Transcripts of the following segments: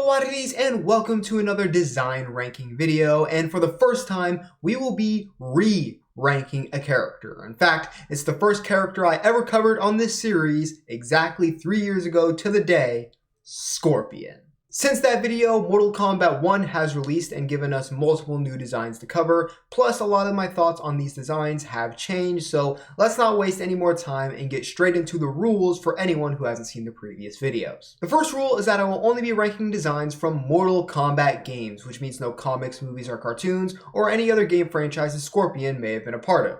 Hello oddities and welcome to another design ranking video, and for the first time we will be re-ranking a character. In fact, it's the first character I ever covered on this series exactly 3 years ago to the day, Scorpion. Since that video, Mortal Kombat 1 has released and given us multiple new designs to cover, plus a lot of my thoughts on these designs have changed, so let's not waste any more time and get straight into the rules for anyone who hasn't seen the previous videos. The first rule is that I will only be ranking designs from Mortal Kombat games, which means no comics, movies, or cartoons, or any other game franchises Scorpion may have been a part of,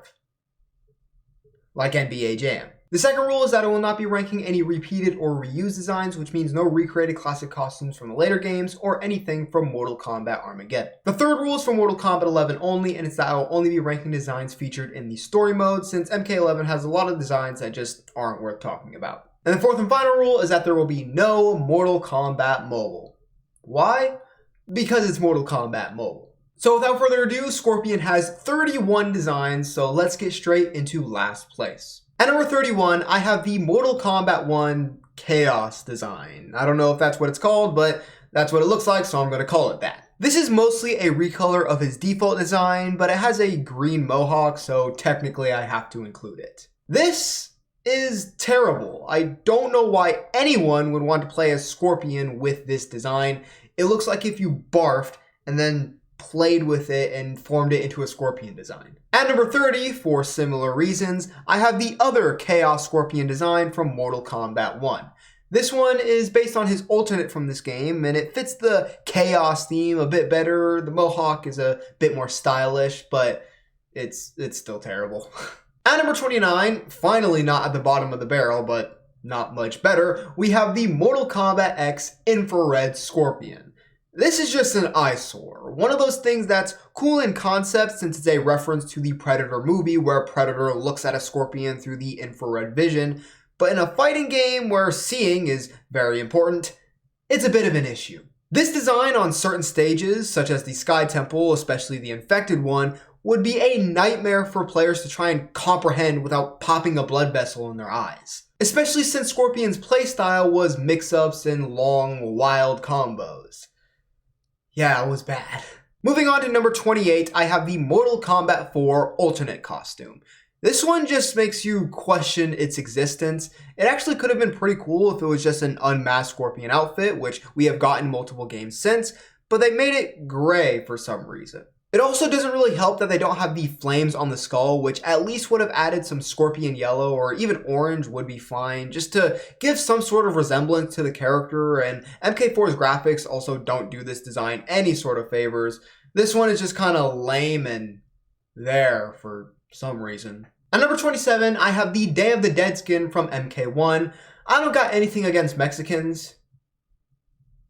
like NBA Jam. The second rule is that I will not be ranking any repeated or reused designs, which means no recreated classic costumes from the later games or anything from Mortal Kombat Armageddon. The third rule is for Mortal Kombat 11 only, and it's that I will only be ranking designs featured in the story mode, since MK11 has a lot of designs that just aren't worth talking about. And the fourth and final rule is that there will be no Mortal Kombat Mobile. Why? Because it's Mortal Kombat Mobile. So without further ado, Scorpion has 31 designs, so let's get straight into last place. At number 31, I have the Mortal Kombat 1 Chaos design. I don't know if that's what it's called, but that's what it looks like, so I'm going to call it that. This is mostly a recolor of his default design, but it has a green mohawk, so technically I have to include it. This is terrible. I don't know why anyone would want to play as Scorpion with this design. It looks like if you barfed and then played with it and formed it into a Scorpion design. At number 30, for similar reasons, I have the other Chaos Scorpion design from Mortal Kombat 1. This one is based on his alternate from this game, and it fits the Chaos theme a bit better. The mohawk is a bit more stylish, but it's still terrible. At number 29, finally not at the bottom of the barrel, but not much better, we have the Mortal Kombat X Infrared Scorpion. This is just an eyesore. One of those things that's cool in concept since it's a reference to the Predator movie where Predator looks at a scorpion through the infrared vision, but in a fighting game where seeing is very important, it's a bit of an issue. This design on certain stages, such as the Sky Temple, especially the infected one, would be a nightmare for players to try and comprehend without popping a blood vessel in their eyes. Especially since Scorpion's playstyle was mix-ups and long, wild combos. Yeah, it was bad. Moving on to number 28, I have the Mortal Kombat 4 alternate costume. This one just makes you question its existence. It actually could have been pretty cool if it was just an unmasked Scorpion outfit, which we have gotten multiple games since, but they made it gray for some reason. It also doesn't really help that they don't have the flames on the skull, which at least would have added some Scorpion yellow or even orange would be fine, just to give some sort of resemblance to the character, and MK4's graphics also don't do this design any sort of favors. This one is just kind of lame and there for some reason. At number 27, I have the Day of the Dead skin from MK1. I don't got anything against Mexicans,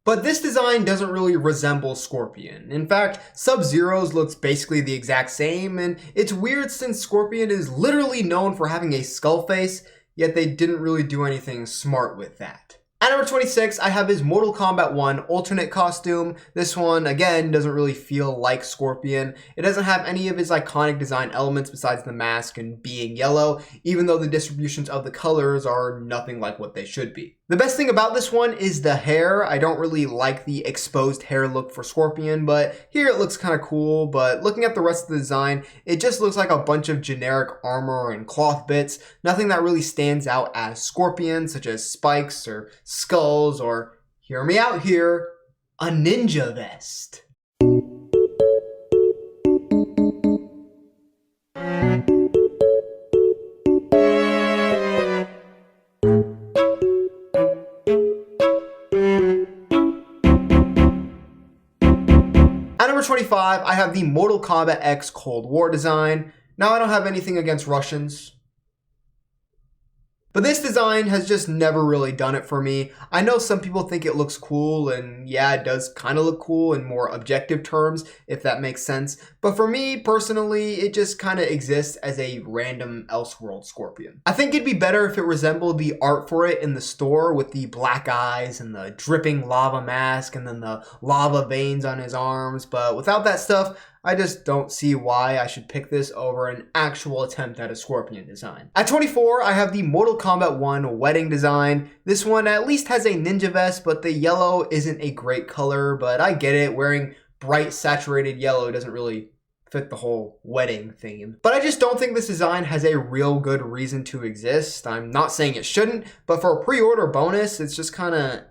but this design doesn't really resemble Scorpion. In fact, Sub-Zero's looks basically the exact same, and it's weird since Scorpion is literally known for having a skull face, yet they didn't really do anything smart with that. At number 26, I have his Mortal Kombat 1 alternate costume. This one, again, doesn't really feel like Scorpion. It doesn't have any of his iconic design elements besides the mask and being yellow, even though the distributions of the colors are nothing like what they should be. The best thing about this one is the hair. I don't really like the exposed hair look for Scorpion, but here it looks kind of cool. But looking at the rest of the design, it just looks like a bunch of generic armor and cloth bits. Nothing that really stands out as Scorpion, such as spikes or skulls or, hear me out here, a ninja vest. At number 25, I have the Mortal Kombat X Cold War design. Now, I don't have anything against Russians, but this design has just never really done it for me. I know some people think it looks cool, and yeah, it does kind of look cool in more objective terms, if that makes sense. But for me, personally, it just kind of exists as a random Elseworld Scorpion. I think it'd be better if it resembled the art for it in the store with the black eyes and the dripping lava mask and then the lava veins on his arms. But without that stuff, I just don't see why I should pick this over an actual attempt at a Scorpion design. At 24, I have the Mortal Kombat 1 wedding design. This one at least has a ninja vest, but the yellow isn't a great color, but I get it. Wearing bright saturated yellow doesn't really fit the whole wedding theme. But I just don't think this design has a real good reason to exist. I'm not saying it shouldn't, but for a pre-order bonus, it's just kind of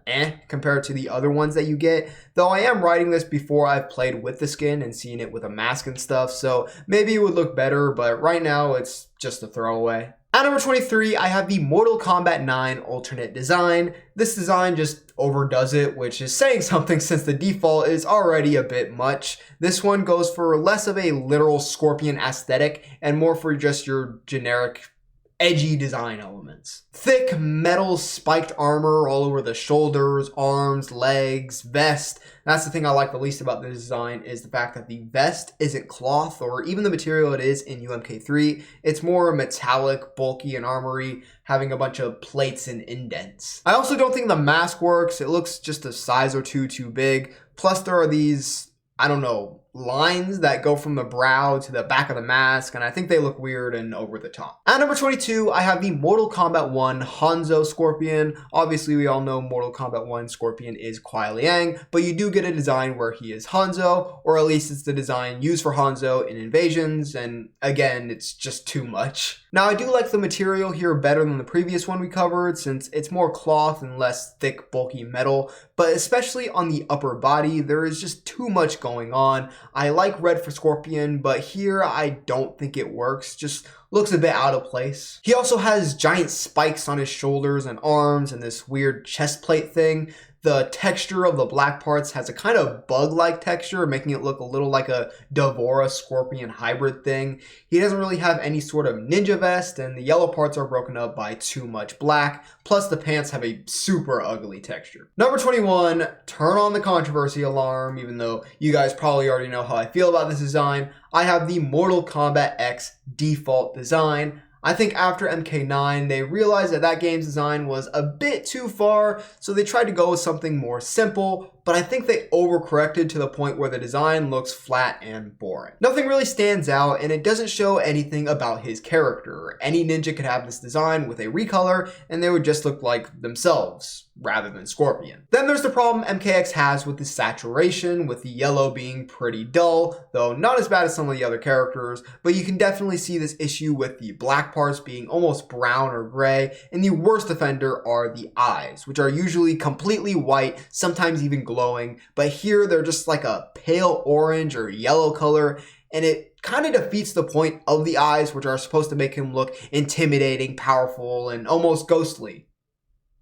compared to the other ones that you get. Though I am writing this before I've played with the skin and seen it with a mask and stuff, so maybe it would look better, but right now it's just a throwaway. At number 23, I have the Mortal Kombat 9 alternate design. This design just overdoes it, which is saying something since the default is already a bit much. This one goes for less of a literal Scorpion aesthetic and more for just your generic edgy design elements. Thick metal spiked armor all over the shoulders, arms, legs, vest. That's the thing I like the least about this design is the fact that the vest isn't cloth or even the material it is in UMK3. It's more metallic, bulky, and armory, having a bunch of plates and indents. I also don't think the mask works. It looks just a size or two too big. Plus there are these, I don't know, lines that go from the brow to the back of the mask, and I think they look weird and over the top. At number 22, I have the Mortal Kombat 1 Hanzo Scorpion. Obviously, we all know Mortal Kombat 1 Scorpion is Kuai Liang, but you do get a design where he is Hanzo, or at least it's the design used for Hanzo in Invasions, and again, it's just too much. Now, I do like the material here better than the previous one we covered, since it's more cloth and less thick, bulky metal, but especially on the upper body, there is just too much going on. I like red for Scorpion, but here I don't think it works. Just looks a bit out of place. He also has giant spikes on his shoulders and arms and this weird chest plate thing. The texture of the black parts has a kind of bug-like texture, making it look a little like a Devora Scorpion hybrid thing. He doesn't really have any sort of ninja vest, and the yellow parts are broken up by too much black, plus the pants have a super ugly texture. Number 21, turn on the controversy alarm, even though you guys probably already know how I feel about this design. I have the Mortal Kombat X default design. I think after MK9, they realized that that game's design was a bit too far, so they tried to go with something more simple, but I think they overcorrected to the point where the design looks flat and boring. Nothing really stands out, and it doesn't show anything about his character. Any ninja could have this design with a recolor, and they would just look like themselves, rather than Scorpion. Then there's the problem MKX has with the saturation, with the yellow being pretty dull, though not as bad as some of the other characters, but you can definitely see this issue with the black parts being almost brown or gray, and the worst offender are the eyes, which are usually completely white, sometimes even glowing, but here they're just like a pale orange or yellow color, and it kind of defeats the point of the eyes, which are supposed to make him look intimidating, powerful, and almost ghostly,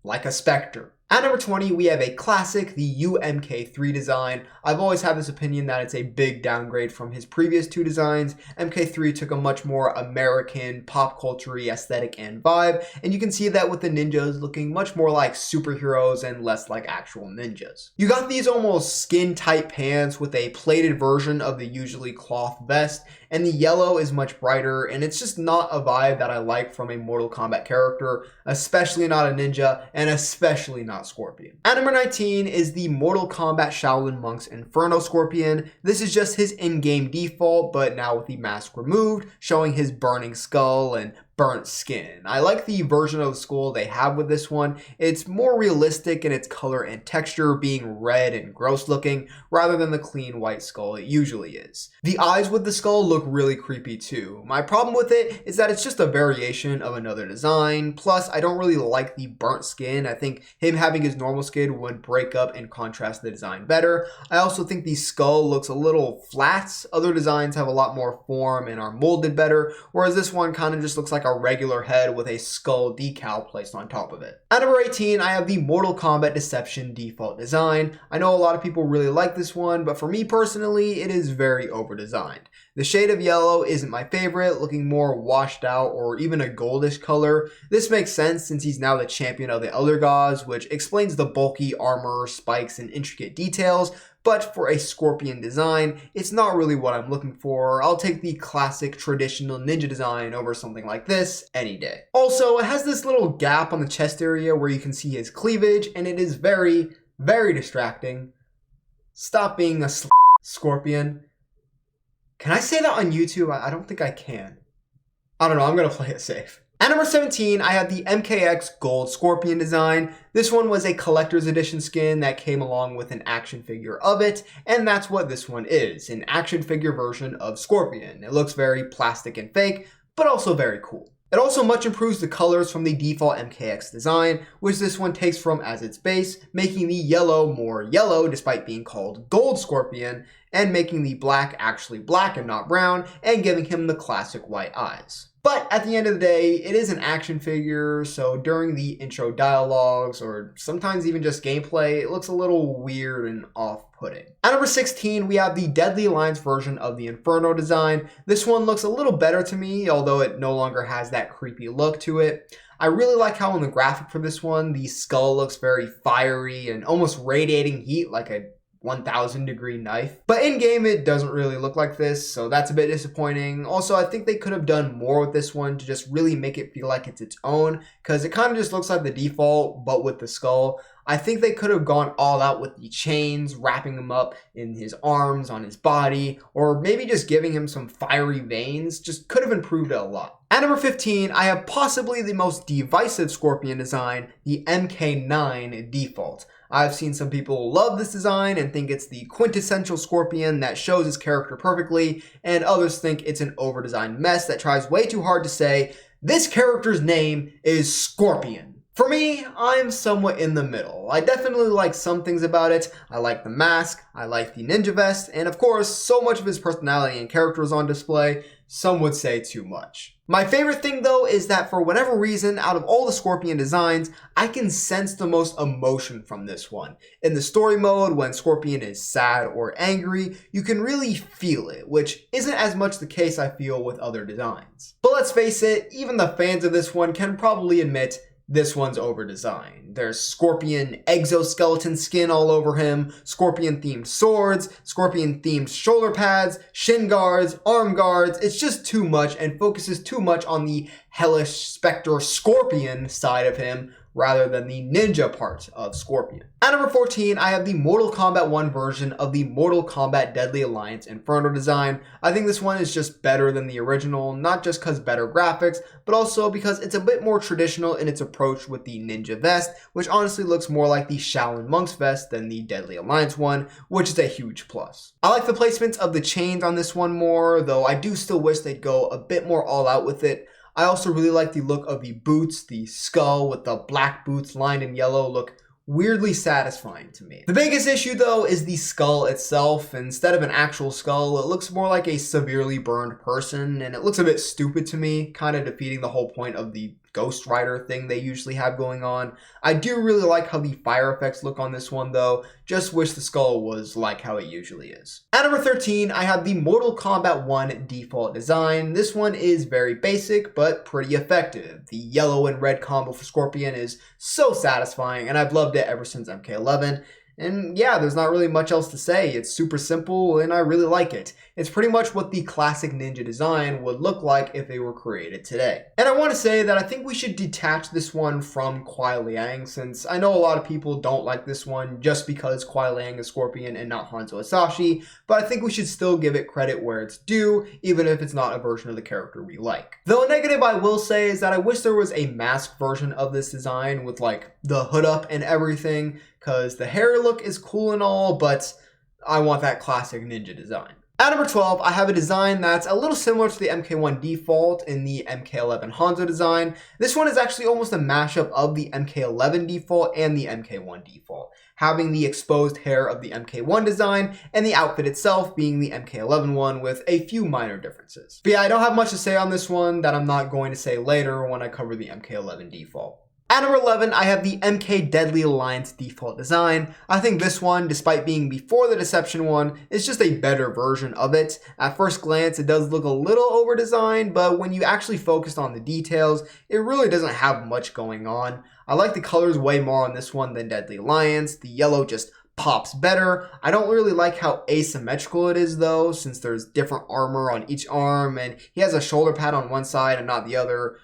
like a spectre. At number 20, we have a classic, the UMK3 design. I've always had this opinion that it's a big downgrade from his previous two designs. MK3 took a much more American, pop culture-y aesthetic and vibe, and you can see that with the ninjas looking much more like superheroes and less like actual ninjas. You got these almost skin-tight pants with a plated version of the usually cloth vest, and the yellow is much brighter, and it's just not a vibe that I like from a Mortal Kombat character, especially not a ninja, and especially not Scorpion. At number 19 is the Mortal Kombat Shaolin Monks Inferno Scorpion. This is just his in-game default, but now with the mask removed, showing his burning skull and burnt skin. I like the version of the skull they have with this one. It's more realistic in its color and texture, being red and gross looking, rather than the clean white skull it usually is. The eyes with the skull look really creepy too. My problem with it is that it's just a variation of another design, plus I don't really like the burnt skin. I think him having his normal skin would break up and contrast the design better. I also think the skull looks a little flat. Other designs have a lot more form and are molded better, whereas this one kind of just looks like a regular head with a skull decal placed on top of it. At number 18, I have the Mortal Kombat Deception default design. I know a lot of people really like this one, but for me personally, it is very over-designed. The shade of yellow isn't my favorite, looking more washed out or even a goldish color. This makes sense since he's now the champion of the Elder Gods, which explains the bulky armor, spikes, and intricate details, but for a Scorpion design, it's not really what I'm looking for. I'll take the classic traditional ninja design over something like this any day. Also, it has this little gap on the chest area where you can see his cleavage, and it is very, very distracting. Stop being a Scorpion. Can I say that on YouTube? I don't think I can. I don't know, I'm gonna play it safe. At number 17, I have the MKX Gold Scorpion design. This one was a collector's edition skin that came along with an action figure of it, and that's what this one is, an action figure version of Scorpion. It looks very plastic and fake, but also very cool. It also much improves the colors from the default MKX design, which this one takes from as its base, making the yellow more yellow despite being called Gold Scorpion, and making the black actually black and not brown, and giving him the classic white eyes. But at the end of the day, it is an action figure, so during the intro dialogues, or sometimes even just gameplay, it looks a little weird and off-putting. At number 16, we have the Deadly Alliance version of the Inferno design. This one looks a little better to me, although it no longer has that creepy look to it. I really like how in the graphic for this one, the skull looks very fiery and almost radiating heat like a 1000 degree knife. But in game it doesn't really look like this, so that's a bit disappointing. Also, I think they could have done more with this one to just really make it feel like it's its own, because it kind of just looks like the default but with the skull. I think they could have gone all out with the chains, wrapping him up in his arms, on his body, or maybe just giving him some fiery veins. Just could have improved it a lot. At number 15, I have possibly the most divisive Scorpion design, the MK9 default. I've seen some people love this design and think it's the quintessential Scorpion that shows his character perfectly, and others think it's an over-designed mess that tries way too hard to say, this character's name is Scorpion. For me, I'm somewhat in the middle. I definitely like some things about it. I like the mask, I like the ninja vest, and of course, so much of his personality and character is on display, some would say too much. My favorite thing though is that for whatever reason, out of all the Scorpion designs, I can sense the most emotion from this one. In the story mode, when Scorpion is sad or angry, you can really feel it, which isn't as much the case I feel with other designs. But let's face it, even the fans of this one can probably admit this one's over-designed. There's Scorpion exoskeleton skin all over him, Scorpion-themed swords, Scorpion-themed shoulder pads, shin guards, arm guards. It's just too much and focuses too much on the hellish spectre Scorpion side of him rather than the ninja part of Scorpion. At number 14, I have the Mortal Kombat 1 version of the Mortal Kombat Deadly Alliance Inferno design. I think this one is just better than the original, not just because better graphics, but also because it's a bit more traditional in its approach with the ninja vest, which honestly looks more like the Shaolin Monk's vest than the Deadly Alliance one, which is a huge plus. I like the placements of the chains on this one more, though I do still wish they'd go a bit more all out with it. I also really like the look of the boots. The skull with the black boots lined in yellow look weirdly satisfying to me. The biggest issue though is the skull itself. Instead of an actual skull, it looks more like a severely burned person, and it looks a bit stupid to me, kind of defeating the whole point of the Ghost Rider thing they usually have going on. I do really like how the fire effects look on this one though, just wish the skull was like how it usually is. At number 13, I have the Mortal Kombat 1 default design. This one is very basic, but pretty effective. The yellow and red combo for Scorpion is so satisfying, and I've loved it ever since MK11. And yeah, there's not really much else to say. It's super simple and I really like it. It's pretty much what the classic ninja design would look like if they were created today. And I want to say that I think we should detach this one from Kuai Liang, since I know a lot of people don't like this one just because Kuai Liang is Scorpion and not Hanzo Hasashi, but I think we should still give it credit where it's due, even if it's not a version of the character we like. Though a negative I will say is that I wish there was a mask version of this design with like the hood up and everything, because the hair look is cool and all, but I want that classic ninja design. At number 12, I have a design that's a little similar to the MK1 default in the MK11 Hanzo design. This one is actually almost a mashup of the MK11 default and the MK1 default, having the exposed hair of the MK1 design and the outfit itself being the MK11 one with a few minor differences. But yeah, I don't have much to say on this one that I'm not going to say later when I cover the MK11 default. At number 11, I have the MK Deadly Alliance default design. I think this one, despite being before the Deception one, is just a better version of it. At first glance, it does look a little over-designed, but when you actually focus on the details, it really doesn't have much going on. I like the colors way more on this one than Deadly Alliance. The yellow just pops better. I don't really like how asymmetrical it is though, since there's different armor on each arm, and he has a shoulder pad on one side and not the other.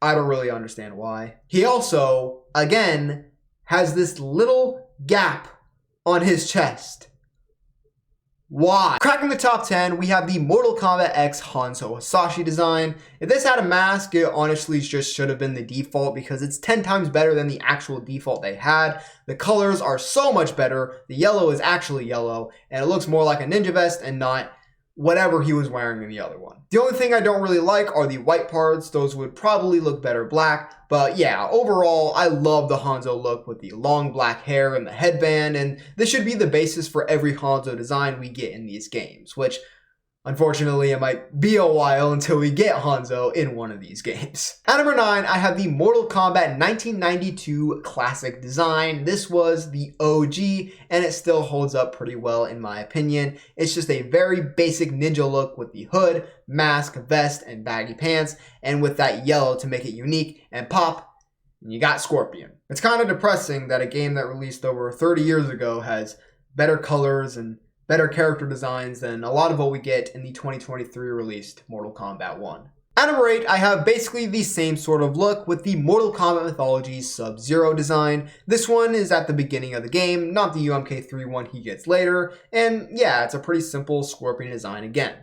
I don't really understand why. He also, again, has this little gap on his chest. Why? Cracking the top 10, we have the Mortal Kombat X Hanzo Hasashi design. If this had a mask, it honestly just should have been the default because it's 10 times better than the actual default they had. The colors are so much better. The yellow is actually yellow, and it looks more like a ninja vest and not whatever he was wearing in the other one. The only thing I don't really like are the white parts. Those would probably look better black. But yeah, overall, I love the Hanzo look with the long black hair and the headband, and this should be the basis for every Hanzo design we get in these games, which unfortunately, it might be a while until we get Hanzo in one of these games. At number 9, I have the Mortal Kombat 1992 Classic design. This was the OG, and it still holds up pretty well in my opinion. It's just a very basic ninja look with the hood, mask, vest, and baggy pants, and with that yellow to make it unique and pop, and you got Scorpion. It's kind of depressing that a game that released over 30 years ago has better colors and better character designs than a lot of what we get in the 2023 released Mortal Kombat 1. At number 8, I have basically the same sort of look with the Mortal Kombat Mythology Sub-Zero design. This one is at the beginning of the game, not the UMK3 one he gets later, and yeah, it's a pretty simple Scorpion design again.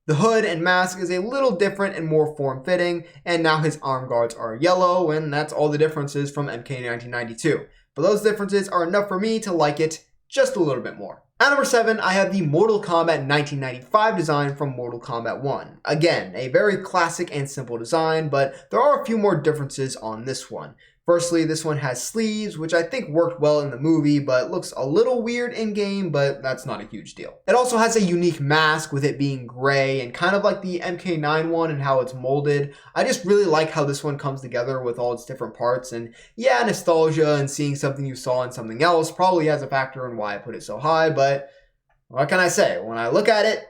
The hood and mask is a little different and more form-fitting, and now his arm guards are yellow, and that's all the differences from MK 1992. But those differences are enough for me to like it just a little bit more. At number 7, I have the Mortal Kombat 1995 design from Mortal Kombat 1. Again, a very classic and simple design, but there are a few more differences on this one. Firstly, this one has sleeves, which I think worked well in the movie, but looks a little weird in-game, but that's not a huge deal. It also has a unique mask with it being gray and kind of like the MK9 one and how it's molded. I just really like how this one comes together with all its different parts, and yeah, nostalgia and seeing something you saw in something else probably has a factor in why I put it so high, but what can I say? When I look at it,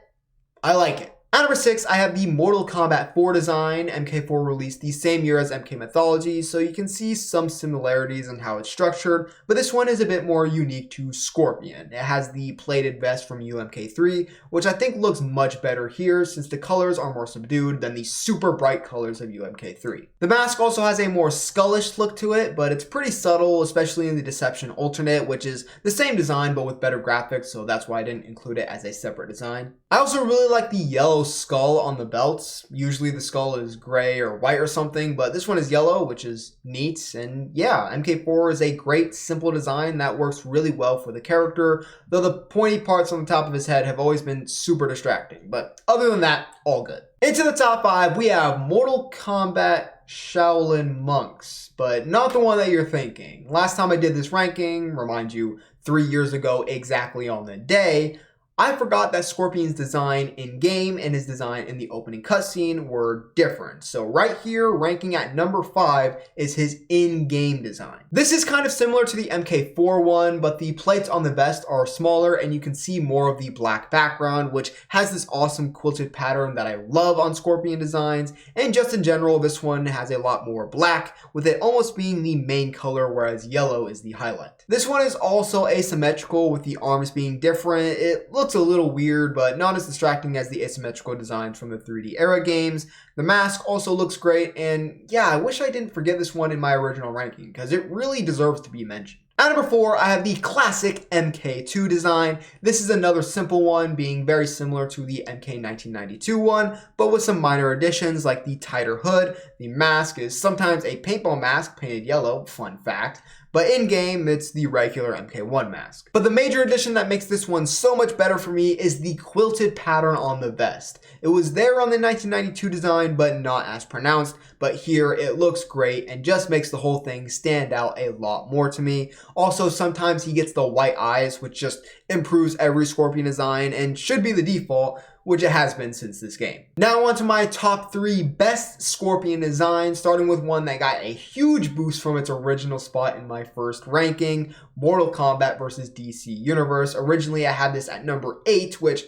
I like it. At number 6, I have the Mortal Kombat 4 design. MK4 released the same year as MK Mythology, so you can see some similarities in how it's structured, but this one is a bit more unique to Scorpion. It has the plated vest from UMK3, which I think looks much better here since the colors are more subdued than the super bright colors of UMK3. The mask also has a more skullish look to it, but it's pretty subtle, especially in the Deception Alternate, which is the same design but with better graphics, so that's why I didn't include it as a separate design. I also really like the yellow skull on the belts. Usually the skull is gray or white or something, but this one is yellow, which is neat. And yeah, MK4 is a great simple design that works really well for the character, though the pointy parts on the top of his head have always been super distracting. But other than that, all good. Into the top 5, we have Mortal Kombat Shaolin Monks, but not the one that you're thinking. Last time I did this ranking, remind you, 3 years ago exactly on the day, I forgot that Scorpion's design in-game and his design in the opening cutscene were different. So right here, ranking at number 5 is his in-game design. This is kind of similar to the MK4 one, but the plates on the vest are smaller and you can see more of the black background, which has this awesome quilted pattern that I love on Scorpion designs. And just in general, this one has a lot more black, with it almost being the main color, whereas yellow is the highlight. This one is also asymmetrical, with the arms being different. It looks a little weird, but not as distracting as the asymmetrical designs from the 3D era games. The mask also looks great, and yeah, I wish I didn't forget this one in my original ranking, because it really deserves to be mentioned. At number 4, I have the classic MK2 design. This is another simple one, being very similar to the MK 1992 one, but with some minor additions like the tighter hood. The mask is sometimes a paintball mask painted yellow, fun fact, but in-game, it's the regular MK1 mask. But the major addition that makes this one so much better for me is the quilted pattern on the vest. It was there on the 1992 design, but not as pronounced, but here it looks great and just makes the whole thing stand out a lot more to me. Also, sometimes he gets the white eyes, which just improves every Scorpion design and should be the default, which it has been since this game. Now on to my top 3 best Scorpion designs, starting with one that got a huge boost from its original spot in my first ranking, Mortal Kombat vs. DC Universe. Originally I had this at number 8, which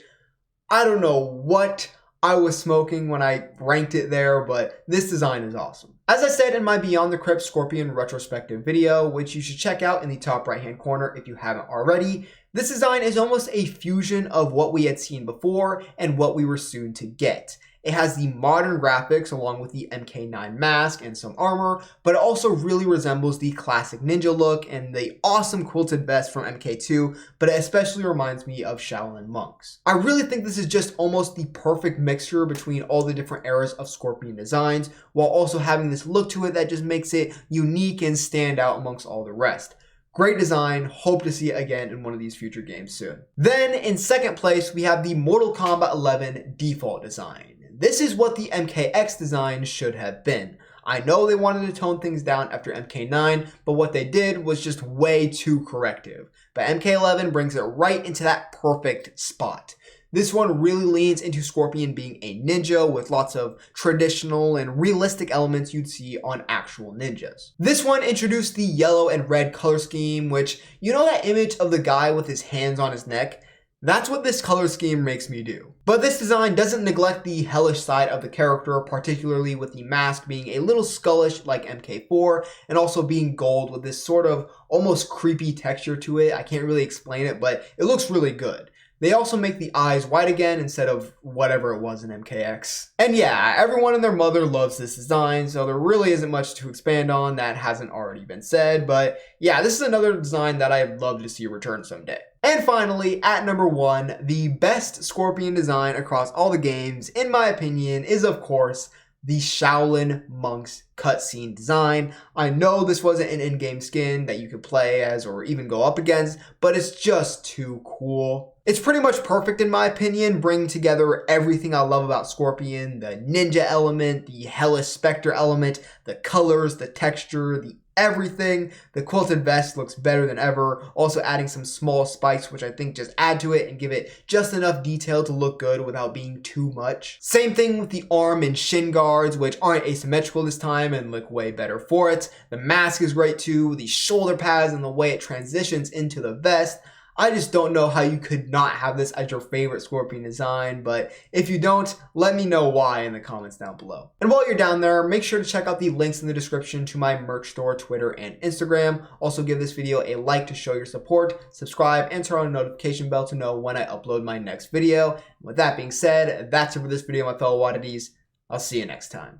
I don't know what I was smoking when I ranked it there, but this design is awesome. As I said in my Beyond the Crypt Scorpion retrospective video, which you should check out in the top right hand corner if you haven't already, this design is almost a fusion of what we had seen before and what we were soon to get. It has the modern graphics along with the MK9 mask and some armor, but it also really resembles the classic ninja look and the awesome quilted vest from MK2, but it especially reminds me of Shaolin monks. I really think this is just almost the perfect mixture between all the different eras of Scorpion designs, while also having this look to it that just makes it unique and stand out amongst all the rest. Great design, hope to see it again in one of these future games soon. Then in second place, we have the Mortal Kombat 11 default design. This is what the MKX design should have been. I know they wanted to tone things down after MK9, but what they did was just way too corrective. But MK11 brings it right into that perfect spot. This one really leans into Scorpion being a ninja with lots of traditional and realistic elements you'd see on actual ninjas. This one introduced the yellow and red color scheme, which, you know that image of the guy with his hands on his neck? That's what this color scheme makes me do. But this design doesn't neglect the hellish side of the character, particularly with the mask being a little skullish like MK4, and also being gold with this sort of almost creepy texture to it. I can't really explain it, but it looks really good. They also make the eyes white again instead of whatever it was in MKX. And yeah, everyone and their mother loves this design, so there really isn't much to expand on that hasn't already been said. But yeah, this is another design that I'd love to see return someday. And finally, at number 1, the best Scorpion design across all the games, in my opinion, is of course the Shaolin Monks cutscene design. I know this wasn't an in-game skin that you could play as or even go up against, but it's just too cool. It's pretty much perfect in my opinion, bringing together everything I love about Scorpion, the ninja element, the hellish spectre element, the colors, the texture, the everything. The quilted vest looks better than ever, also adding some small spikes which I think just add to it and give it just enough detail to look good without being too much. Same thing with the arm and shin guards, which aren't asymmetrical this time and look way better for it. The mask is great too, the shoulder pads and the way it transitions into the vest. I just don't know how you could not have this as your favorite Scorpion design, but if you don't, let me know why in the comments down below. And while you're down there, make sure to check out the links in the description to my merch store, Twitter, and Instagram. Also give this video a like to show your support, subscribe, and turn on the notification bell to know when I upload my next video. And with that being said, that's it for this video, my fellow oddities. I'll see you next time.